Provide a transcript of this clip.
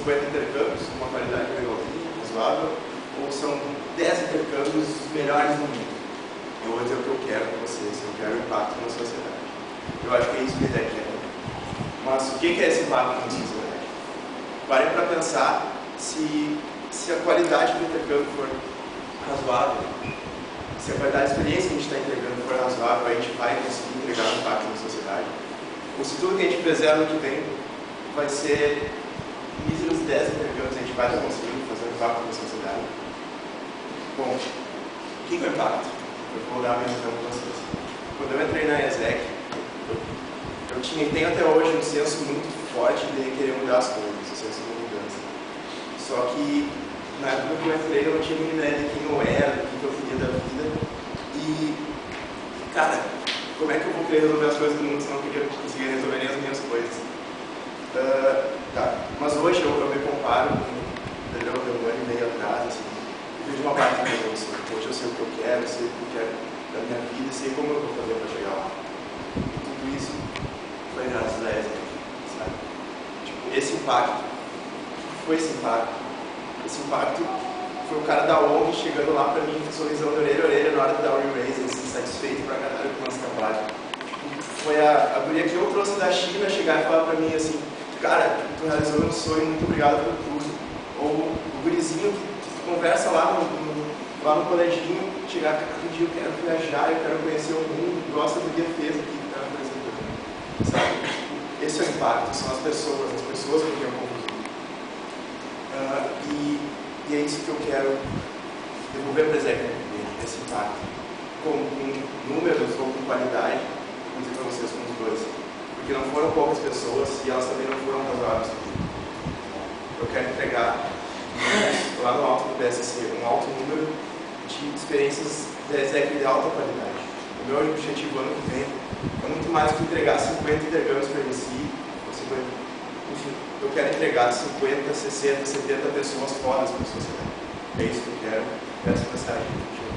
50 intercâmbios com uma qualidade legalzinha, razoável, ou são 10 intercâmbios melhores no mundo? Eu vou dizer o que eu quero para vocês, eu quero impacto na sociedade. Eu acho que é isso que a ideia quer. Mas o que é esse impacto na sociedade? Parem para pensar se a qualidade do intercâmbio for razoável, se a qualidade de experiência que a gente está entregando for razoável, a gente vai conseguir entregar um impacto na sociedade. Ou se tudo que a gente fizer ano que vem vai ser míseros 10 intercâmbios, a gente vai estar conseguindo fazer um impacto na sociedade. Bom, o que é o impacto? Eu vou dar meu exemplo para vocês. Quando eu entrei na ESEC, eu tinha e tenho até hoje um senso muito forte de querer mudar as coisas, um senso de mudança. Só que na época que eu entrei eu não tinha muita ideia de quem eu era, do que eu queria da vida. E, cara, como é que eu vou querer resolver as coisas do mundo se eu não conseguir resolver nem as minhas coisas? Mas hoje eu me comparo com um ano e meio atrás, assim, eu vejo uma parte da evolução. Hoje eu sei o que eu quero, sei o que eu quero da minha vida, sei como eu vou fazer para chegar lá. E tudo isso foi graças a ESEC, sabe? Tipo, esse impacto, o que foi esse impacto? Esse impacto foi o cara da ONG chegando lá pra mim, sorrisão de orelha a orelha na hora de dar o re-raise, assim, satisfeito pra caralho com o nosso trabalho. Foi a guria que eu trouxe da China chegar e falar pra mim assim, cara, tu realizou meu sonho, muito obrigado por tudo. Ou o gurizinho que conversa lá no coleginho, chegar, cara, um dia eu quero viajar, eu quero conhecer o mundo, gosta do que fez aqui que tá apresentando. Sabe? Esse é o impacto, são as pessoas com quem eu convivo. E é isso que eu quero devolver para a ESEC, esse impacto, com números ou com qualidade, vou dizer para vocês, com os dois. Porque não foram poucas pessoas e elas também não foram razoáveis comigo. Eu quero entregar lá no alto do PSC um alto número de experiências da ESEC de alta qualidade. O meu objetivo ano que vem é muito mais do que entregar 50 intercâmbios para MC, ou 50, enfim, eu quero entregar 50, 60, 70 pessoas fodas para a sociedade. É isso que eu quero, essa mensagem que eu